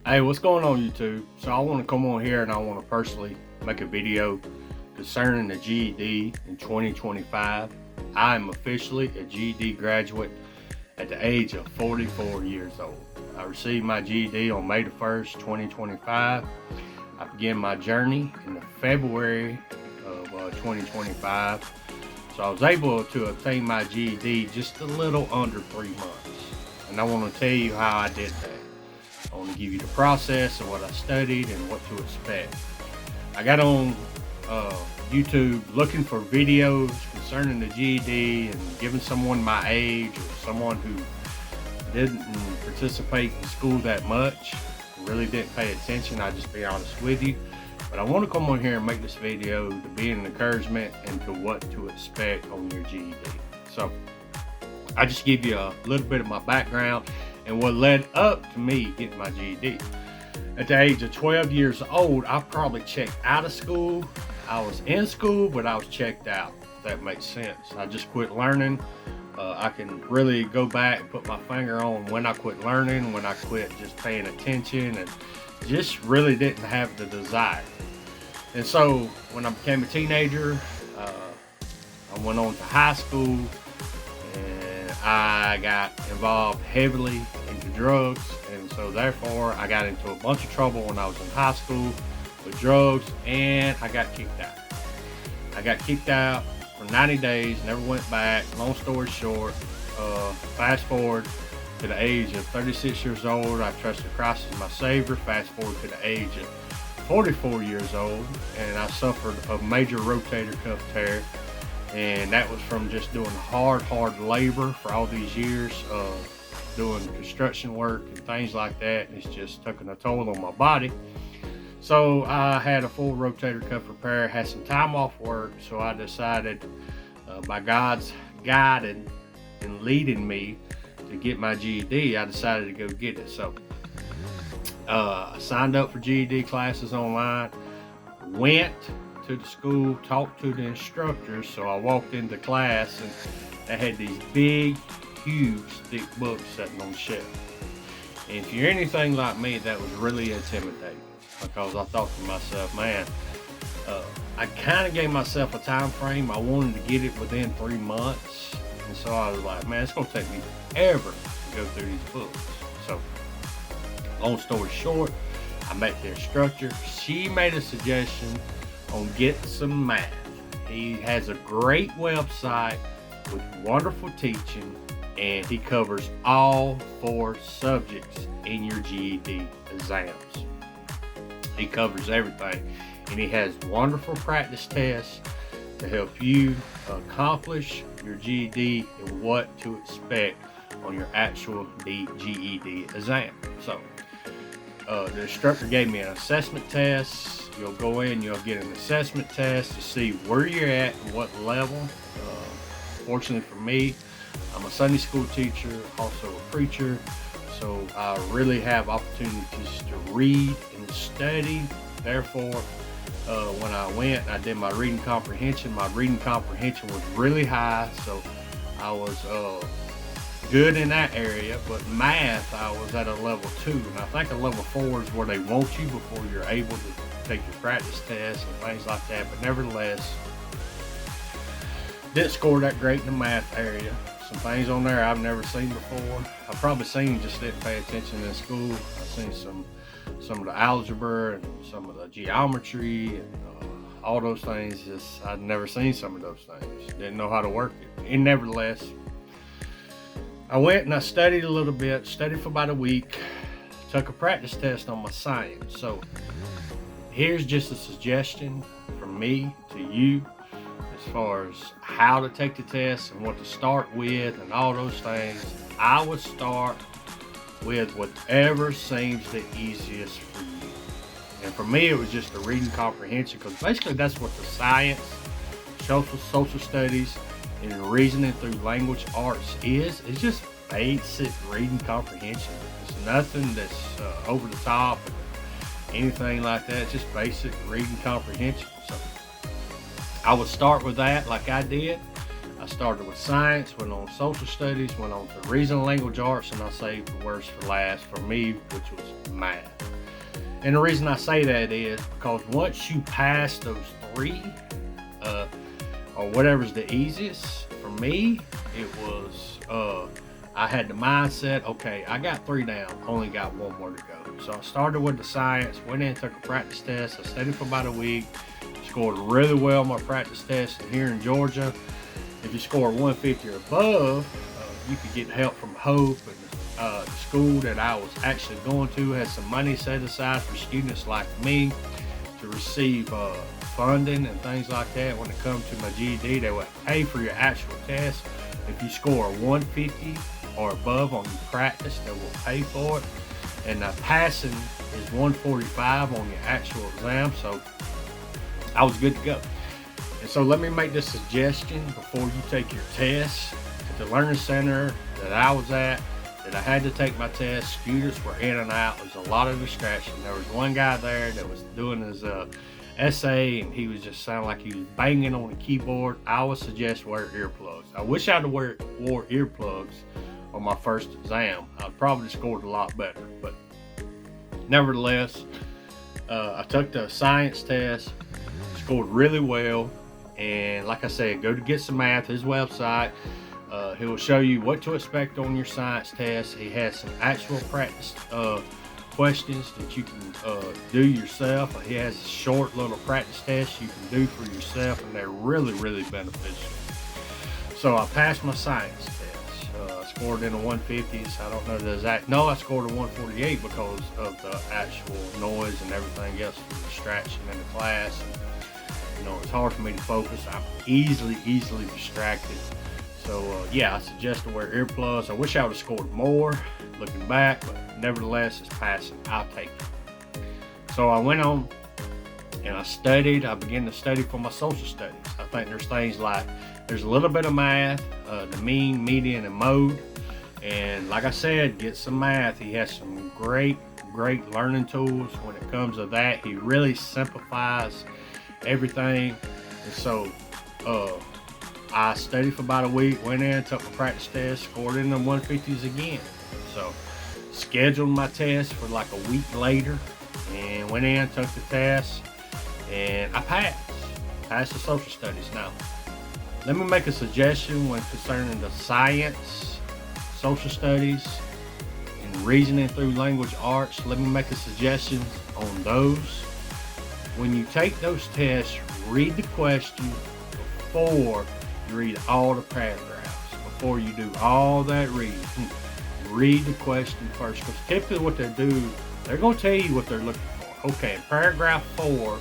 Hey, what's going on YouTube? So I want to come on here and I want to personally make a video concerning the GED in 2025. I am officially a GED graduate at the age of 44 years old. I received my GED on May the 1st, 2025. I began my journey in the February of 2025. So I was able to obtain my GED just a little under 3 months. And I want to tell you how I did that. I want to give you the process of what I studied and what to expect. I got on YouTube looking for videos concerning the GED and giving someone my age or someone who didn't participate in school that much, really didn't pay attention. I'll just be honest with you. But I want to come on here and make this video to be an encouragement and to what to expect on your GED. So I just give you a little bit of my background and what led up to me getting my GED. At the age of 12 years old, I probably checked out of school. I was in school, but I was checked out, if that makes sense. I just quit learning. I can really go back and put my finger on when I quit learning, when I quit just paying attention, and just really didn't have the desire. And so when I became a teenager, I went on to high school, and I got involved heavily into drugs, and so therefore I got into a bunch of trouble when I was in high school with drugs, and I got kicked out. I got kicked out for 90 days, never went back. Long story short, fast forward to the age of 36 years old, I trusted Christ as my Savior. Fast forward to the age of 44 years old, and I suffered a major rotator cuff tear. And that was from just doing hard labor for all these years, doing construction work and things like that. It's just taking a toll on my body. So I had a full rotator cuff repair, had some time off work, so I decided by God's guiding and leading me to get my GED, I decided to go get it. So I signed up for GED classes online, went to the school, talked to the instructors. So I walked into class and they had these big, huge, thick books sitting on the shelf. And if you're anything like me, that was really intimidating, because I thought to myself, man, I kind of gave myself a time frame. I wanted to get it within 3 months. And so I was like, man, it's going to take me forever to go through these books. So long story short, I met the instructor. She made a suggestion on Get Some Math. He has a great website with wonderful teaching, and he covers all 4 subjects in your GED exams. He covers everything, and he has wonderful practice tests to help you accomplish your GED and what to expect on your actual GED exam. So the instructor gave me an assessment test. You'll go in, you'll get an assessment test to see where you're at and what level. Fortunately for me, I'm a Sunday school teacher, also a preacher, so I really have opportunities to read and study. Therefore, when I went, I did my reading comprehension. My reading comprehension was really high, so I was good in that area. But math, I was at a level 2, and I think a level 4 is where they want you before you're able to take your practice tests and things like that. But nevertheless, didn't score that great in the math area. Some things on there I've never seen before. I've probably seen, just didn't pay attention in school. I've seen some of the algebra and some of the geometry and all those things. Just I'd never seen some of those things. Didn't know how to work it. And nevertheless, I went and I studied a little bit. Studied for about a week. Took a practice test on my science. So here's just a suggestion from me to you as far as how to take the test and what to start with and all those things. I would start with whatever seems the easiest for you. And for me, it was just the reading comprehension, because basically that's what the science, social studies, and reasoning through language arts is. It's just basic reading comprehension. It's nothing that's over the top or anything like that. It's just basic reading comprehension. So I would start with that like I did. I started with science, went on social studies, went on to reasoning language arts, and I saved the worst for last for me, which was math. And the reason I say that is because once you pass those three, or whatever's the easiest, for me, it was, I had the mindset, okay, I got 3 down, only got 1 more to go. So I started with the science, went in, took a practice test. I studied for about a week, scored really well on my practice test. And here in Georgia, if you score 150 or above, you could get help from Hope, and the school that I was actually going to had some money set aside for students like me to receive funding and things like that. When it comes to my GED, they would pay for your actual test. If you score 150 or above on your practice, they will pay for it. And passing is 145 on your actual exam, so I was good to go. And so let me make this suggestion before you take your test. At the learning center that I was at, that I had to take my test, students were in and out. There was a lot of distraction. There was one guy there that was doing his essay, and he was just sounding like he was banging on the keyboard. I would suggest wear earplugs. I wish I'd have wore earplugs on my first exam. I'd probably scored a lot better, but nevertheless, I took the science test, scored really well, and like I said, go to Get Some Math, his website. He will show you what to expect on your science test. He has some actual practice questions that you can do yourself. He has short little practice tests you can do for yourself, and they're really, really beneficial. So I passed my science test. I scored in the 150s. I don't know the exact. No, I scored a 148 because of the actual noise and everything else, the distraction in the class. And, it's hard for me to focus. I'm easily distracted. So yeah, I suggest to wear earplugs. I wish I would have scored more looking back, but nevertheless, it's passing. I'll take it. So I went on and I studied. I began to study for my social studies. I think there's things like, there's a little bit of math, the mean, median, and mode. And like I said, Get Some Math. He has some great learning tools when it comes to that. He really simplifies everything. And so I studied for about a week, went in, took my practice test, scored in the 150s again. So scheduled my test for like a week later, and went in, took the test, and I passed the social studies. Now let me make a suggestion when concerning the science, social studies, and reasoning through language arts. Let me make a suggestion on those. When you take those tests, read the question before you read all the paragraphs. Before you do all that reading, read the question first, because typically what they do, they're going to tell you what they're looking for. Okay, in paragraph 4,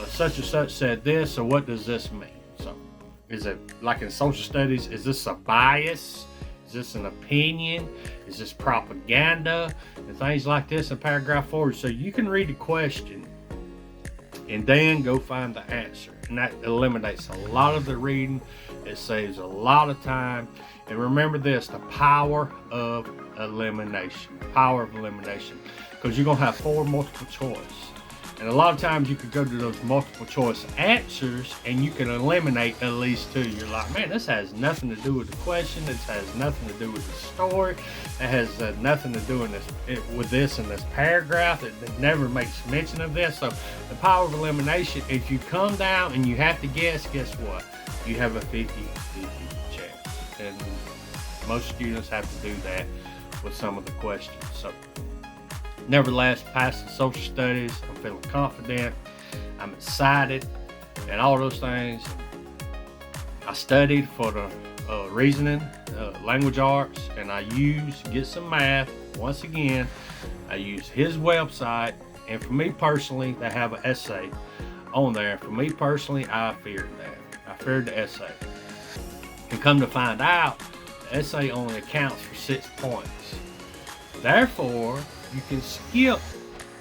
such and such said this, so what does this mean? So is it like in social studies, is this a bias? Is this an opinion? Is this propaganda? And things like this in paragraph 4. So you can read the question and then go find the answer. And that eliminates a lot of the reading. It saves a lot of time. And remember this, the power of elimination. Power of elimination. Because you're going to have 4 multiple choice. And a lot of times you could go to those multiple choice answers and you can eliminate at least 2. You're like, man, this has nothing to do with the question. This has nothing to do with the story. It has nothing to do with this in this paragraph. It never makes mention of this. So the power of elimination, if you come down and you have to guess what? You have a 50-50 chance. And most students have to do that with some of the questions. So nevertheless, passed the social studies. I'm feeling confident. I'm excited and all those things. I studied for the reasoning, language arts, and I used Get Some Math. Once again, I used his website, and for me personally, they have an essay on there. For me personally, I feared that. I feared the essay. And come to find out, the essay only accounts for 6 points. Therefore, you can skip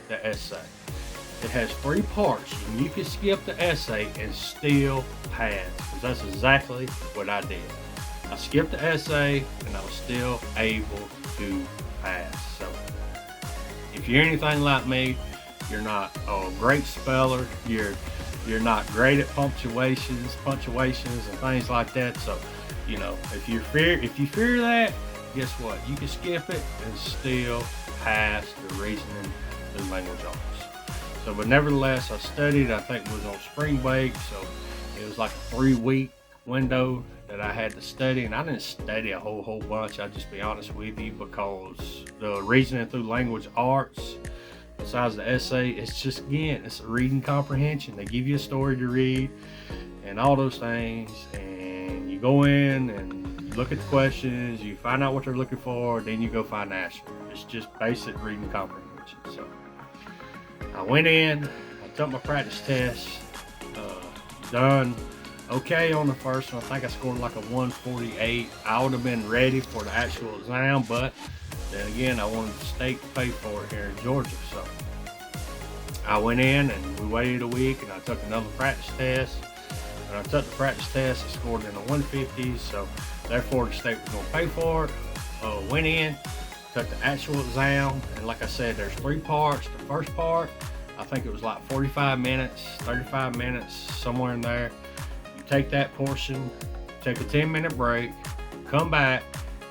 the essay. It has 3 parts, and you can skip the essay and still pass. Because that's exactly what I did. I skipped the essay, and I was still able to pass. So, if you're anything like me, you're not a great speller. You're not great at punctuations and things like that. So, if you fear that, guess what? You can skip it and still pass the reasoning through language arts. So, but nevertheless, I studied. I think it was on spring break, so it was like a 3-week window that I had to study, and I didn't study a whole bunch. I'll just be honest with you, because the reasoning through language arts, besides the essay, it's just, again, it's a reading comprehension. They give you a story to read and all those things, and you go in and you look at the questions, you find out what they're looking for, then you go find the answer. It's just basic reading comprehension. So I went in, I took my practice test, done okay on the first one. I think I scored like a 148. I would have been ready for the actual exam, but then again, I wanted the state to pay for it here in Georgia. So I went in and we waited a week, and I took another practice test. When I took the practice test, I scored in the 150s, so therefore the state was going to pay for it. Went in, took the actual exam, and like I said, there's 3 parts. The first part, I think it was like 45 minutes, 35 minutes, somewhere in there. You take that portion, take a 10-minute break, come back,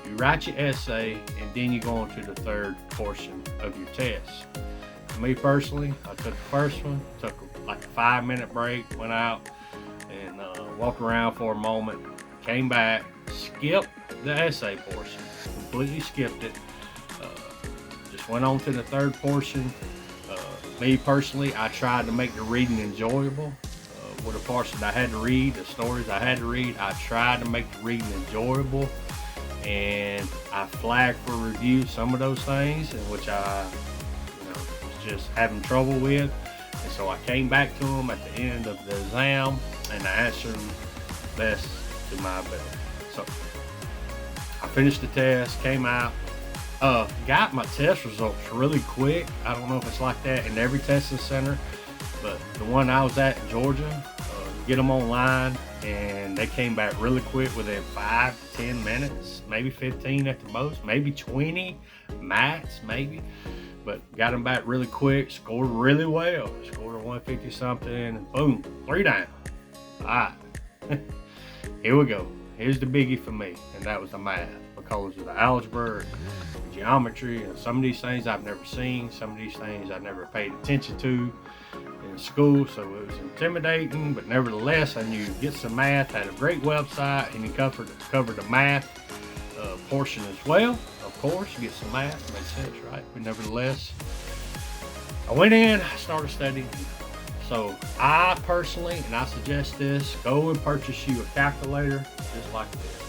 you write your essay, and then you go on to the third portion of your test. For me personally, I took the first one, took like a 5-minute break, went out and walked around for a moment, came back, skipped the essay portion, completely skipped it, just went on to the third portion. Me personally, I tried to make the reading enjoyable. With the parts that I had to read, the stories I had to read, I tried to make the reading enjoyable, and I flagged for review some of those things in which I was just having trouble with, and so I came back to them at the end of the exam, and I answered them best to my ability. So I finished the test, came out, got my test results really quick. I don't know if it's like that in every testing center, but the one I was at in Georgia, get them online, and they came back really quick within 5 to 10 minutes, maybe 15 at the most, maybe 20 max, maybe. But got them back really quick, scored really well, scored a 150 something, and boom, 3 down. All right, here we go. Here's the biggie for me, and that was the math, because of the algebra, and geometry, and some of these things I've never seen, some of these things I never paid attention to in school, so it was intimidating, but nevertheless, I knew Get Some Math had a great website, and you covered the math portion as well. Of course, Get Some Math makes sense, right? But nevertheless, I went in, I started studying. So I personally, and I suggest this, go and purchase you a calculator just like this.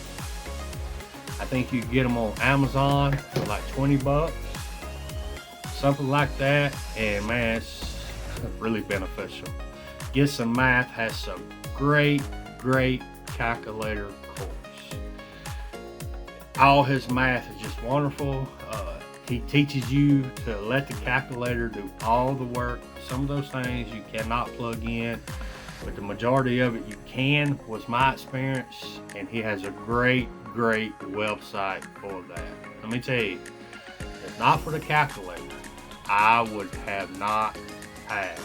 I think you can get them on Amazon for like 20 bucks, something like that, and man, it's really beneficial. Get Some Math has some great calculator course. All his math is just wonderful. He teaches you to let the calculator do all the work. Some of those things you cannot plug in, but the majority of it you can, was my experience, and he has a great website for that. Let me tell you, if not for the calculator, I would have not passed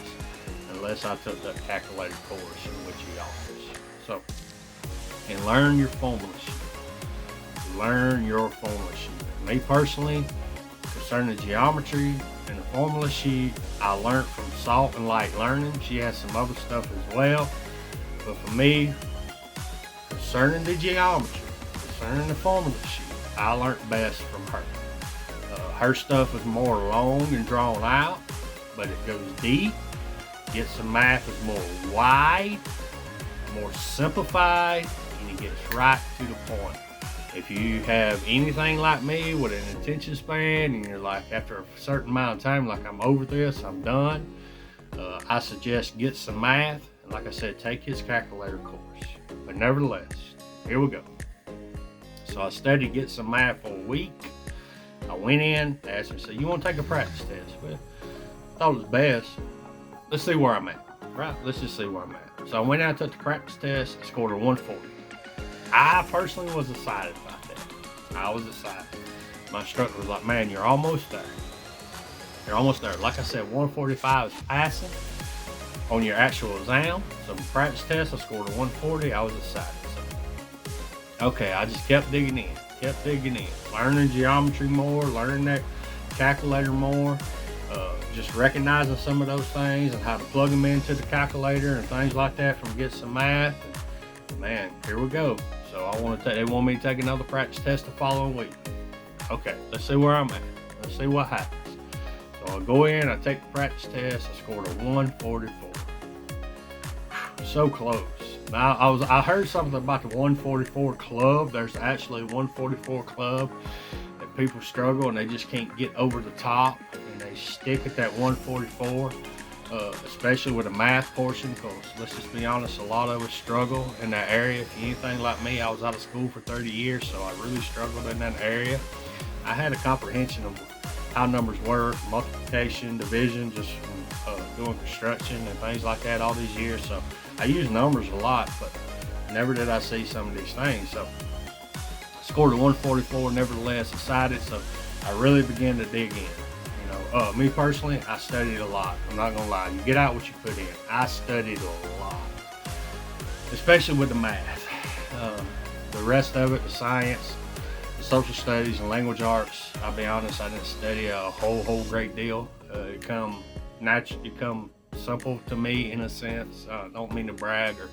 unless I took that calculator course in which he offers. So, and learn your formula sheet. Learn your formula sheet. Me personally, concerning the geometry and the formula sheet, I learned from Salt and Light Learning. She has some other stuff as well, but for me, concerning the geometry, concerning the formula sheet, I learned best from her. Her stuff is more long and drawn out, but it goes deep. Get Some Math is more wide, more simplified, and it gets right to the point. If you have anything like me with an attention span, and you're like, after a certain amount of time, like, I'm over this, I'm done, I suggest Get Some Math. And like I said, take his calculator course. But nevertheless, here we go. So I studied Get Some Math for a week. I went in, they asked me, so you want to take a practice test? Well, I thought it was best. Let's see where I'm at, right? Let's just see where I'm at. So I went out, took the practice test, scored a 140. I personally was excited about that. I was excited. My instructor was like, man, you're almost there. You're almost there. Like I said, 145 is passing on your actual exam. So practice test, I scored a 140. I was excited. So, okay, I just kept digging in, learning geometry more, learning that calculator more, just recognizing some of those things and how to plug them into the calculator and things like that from Get Some Math. And man, here we go. So they want me to take another practice test the following week. Okay, let's see where I'm at. Let's see what happens. So I go in, I take the practice test, I scored a 144. So close. Now I heard something about the 144 club. There's actually a 144 club that people struggle and they just can't get over the top, and they stick at that 144, especially with the math portion, because let's just be honest, a lot of us struggle in that area. If you're anything like me, I was out of school for 30 years, so I really struggled in that area. I had a comprehension of how numbers work, multiplication, division, just from doing construction and things like that all these years. So I use numbers a lot, but never did I see some of these things. So I scored a 144, nevertheless, excited. So I really began to dig in. You know, me personally, I studied a lot. I'm not gonna lie. You get out what you put in. I studied a lot, especially with the math. The rest of it, the science, social studies and language arts, I'll be honest, I didn't study a whole great deal. It come simple to me in a sense. I don't mean to brag or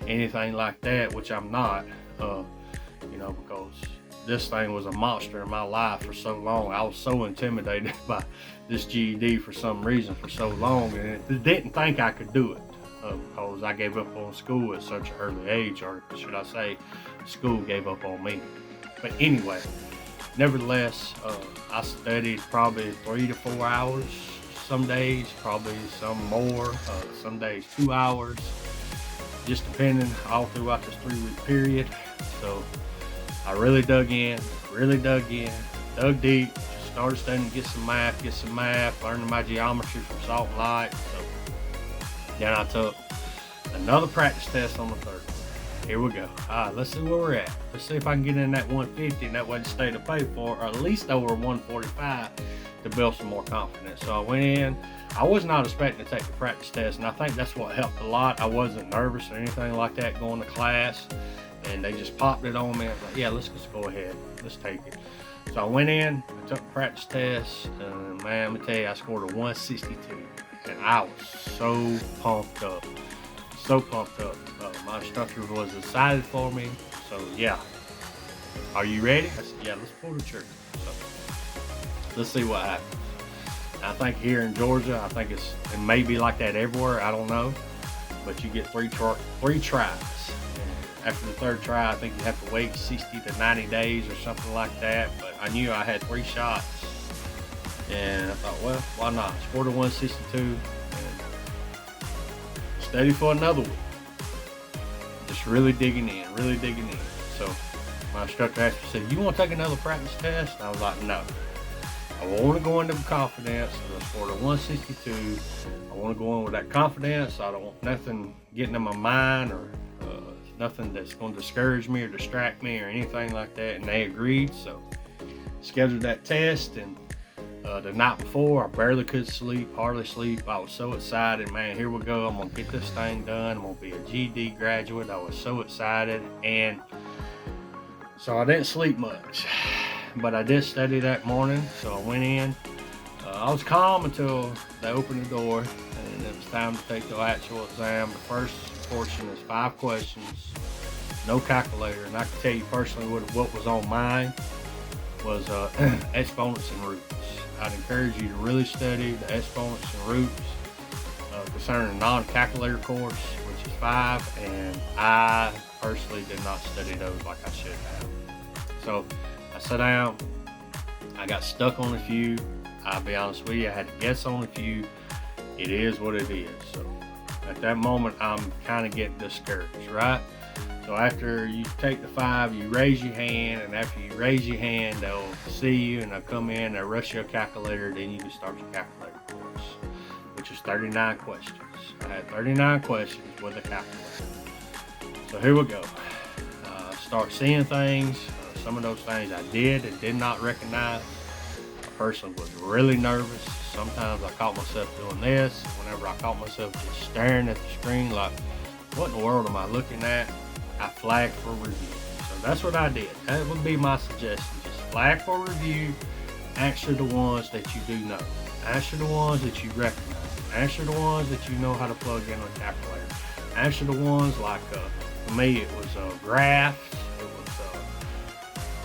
anything like that, which I'm not, you know, because this thing was a monster in my life for so long. I was so intimidated by this GED for some reason for so long, and didn't think I could do it because I gave up on school at such an early age, or should I say, school gave up on me. But anyway, nevertheless, I studied probably 3 to 4 hours some days, probably some more, some days 2 hours, just depending, all throughout this 3-week period. So I really dug deep, started studying Get Some Math, learning my geometry from Salt and Light. So then I took another practice test on the 3rd. Here we go. All right, let's see where we're at. Let's see if I can get in that 150, and that way to stay to pay for, or at least over 145 to build some more confidence. So I went in. I was not expecting to take the practice test, and I think that's what helped a lot. I wasn't nervous or anything like that going to class, and they just popped it on me. I was like, yeah, let's just go ahead. Let's take it. So I went in, I took the practice test, and man, let me tell you, I scored a 162, and I was so pumped up. My instructor was excited for me. So yeah, are you ready? I said, yeah, let's pull the trigger. So let's see what happens. I think here in Georgia, I think it may be like that everywhere, I don't know, but you get three tries. And after the 3rd try, I think you have to wait 60 to 90 days or something like that. But I knew I had 3 shots, and I thought, well, why not? Scored a 162. Study for another week. Just really digging in. So my instructor asked me, said, you want to take another practice test? And I was like, no. I want to go into confidence. I scored a 162. I want to go in with that confidence. I don't want nothing getting in my mind, or nothing that's going to discourage me or distract me or anything like that. And they agreed. So scheduled that test, and the night before, I barely could sleep, hardly sleep. I was so excited, man. Here we go. I'm going to get this thing done. I'm going to be a GED graduate. I was so excited. And so I didn't sleep much, but I did study that morning. So I went in. I was calm until they opened the door, and it was time to take the actual exam. The first portion is 5 questions, no calculator. And I can tell you personally what was on mine was exponents and roots. I'd encourage you to really study the exponents and roots concerning the non-calculator course, which is 5, and I personally did not study those like I should have. So I sat down, I got stuck on a few. I'll be honest with you, I had to guess on a few. It is what it is. So at that moment, I'm kind of getting discouraged, right? So after you take the 5, you raise your hand, and after you raise your hand, they'll see you and they'll come in, they'll rush your calculator, then you can start your calculator course, which is 39 questions. I had 39 questions with a calculator. So here we go. Start seeing things. Some of those things I did and did not recognize. I personally was really nervous. Sometimes I caught myself doing this. Whenever I caught myself just staring at the screen like, what in the world am I looking at? I flagged for review. So that's what I did. That would be my suggestion. Just flag for review. Answer the ones that you do know. Answer the ones that you recognize. Answer the ones that you know how to plug in on a calculator. Answer the ones like, for me, it was graphs,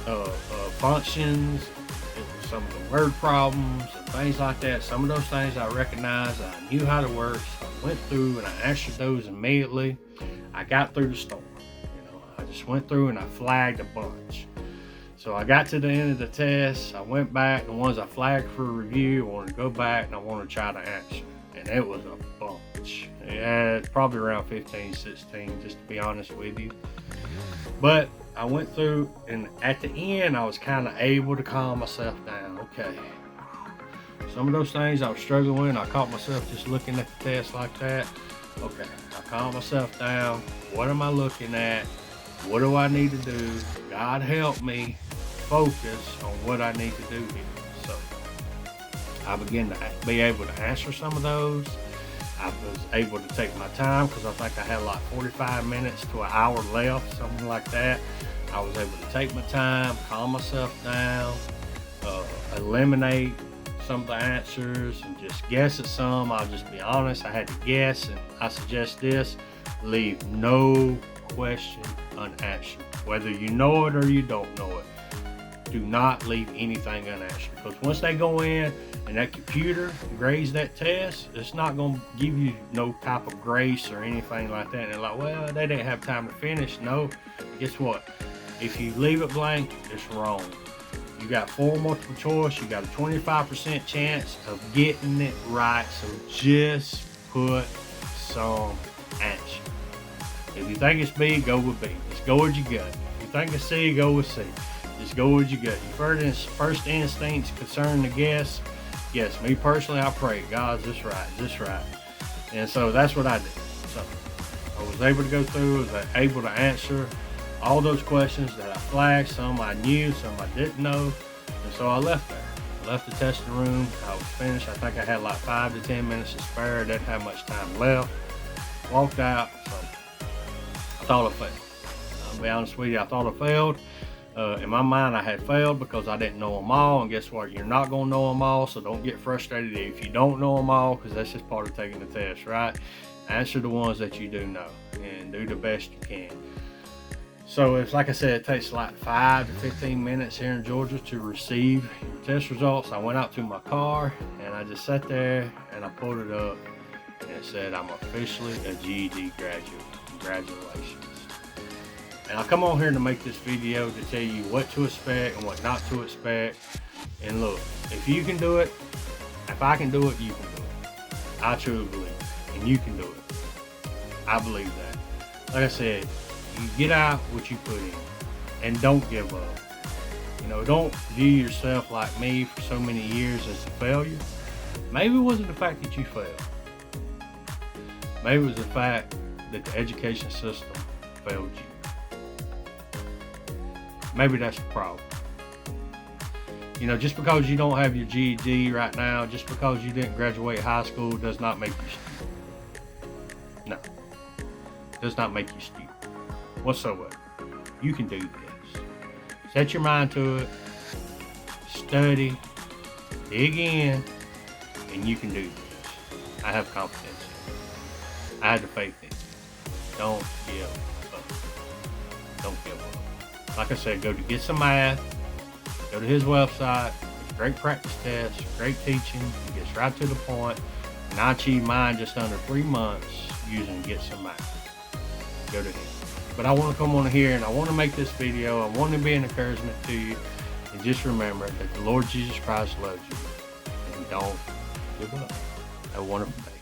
it was functions, it was some of the word problems and things like that. Some of those things I recognized, I knew how to work, so I went through and I answered those immediately. I got through the storm. I just went through and I flagged a bunch. So I got to the end of the test, I went back, the ones I flagged for review, I wanted to go back and I wanted to try to answer. And it was a bunch. Yeah, it's probably around 15, 16, just to be honest with you. But I went through, and at the end, I was kind of able to calm myself down. Okay. Some of those things I was struggling with, I caught myself just looking at the test like that. Okay, I calmed myself down. What am I looking at? What do I need to do? God help me focus on what I need to do here. So I began to be able to answer some of those. I was able to take my time because I think I had like 45 minutes to an hour left, something like that. I was able to take my time, calm myself down, eliminate some of the answers and just guess at some. I'll just be honest, I had to guess, and I suggest this: leave no question unanswered. Whether you know it or you don't know it, do not leave anything unanswered, because once they go in and that computer grades that test, it's not going to give you no type of grace or anything like that. And they're like, well, they didn't have time to finish. No, guess what? If you leave it blank, it's wrong. You got 4 multiple choice, you got a 25% chance of getting it right. So just put some answer. If you think it's B, go with B. Just go with your gut. If you think it's C, go with C. Just go with your gut. Your first instincts concerning the guess. Yes, me personally, I pray, God, is this right? Is this right? And so that's what I did. So I was able to go through, I was able to answer all those questions that I flagged. Some I knew, some I didn't know. And so I left there. I left the testing room. I was finished. I think I had like 5 to 10 minutes to spare. I didn't have much time left. Walked out. So I thought I failed. I'll be honest with you, I thought I failed. In my mind, I had failed because I didn't know them all, and guess what? You're not going to know them all, so don't get frustrated if you don't know them all, because that's just part of taking the test, right? Answer the ones that you do know, and do the best you can. So it's like I said, it takes like 5 to 15 minutes here in Georgia to receive your test results. I went out to my car, and I just sat there, and I pulled it up, and it said, I'm officially a GED graduate. Congratulations. And I come on here to make this video to tell you what to expect and what not to expect. And look, if you can do it, if I can do it, you can do it. I truly believe it. And you can do it. I believe that. Like I said, you get out what you put in. And don't give up. Don't view yourself like me for so many years as a failure. Maybe it wasn't the fact that you failed. Maybe it was the fact that the education system failed you. Maybe that's the problem. Just because you don't have your GED right now, just because you didn't graduate high school, does not make you stupid. No. Does not make you stupid whatsoever. You can do this. Set your mind to it. Study. Dig in. And you can do this. I have confidence in it. I had the faith in it. Don't give up. Don't give up. Like I said, go to Get Some Math, go to his website. It's great practice tests, great teaching. He gets right to the point. And I achieved mine just under 3 months using Get Some Math. Go to him. But I want to come on here and I want to make this video. I want to be an encouragement to you. And just remember that the Lord Jesus Christ loves you. And don't give up. Have a wonderful day.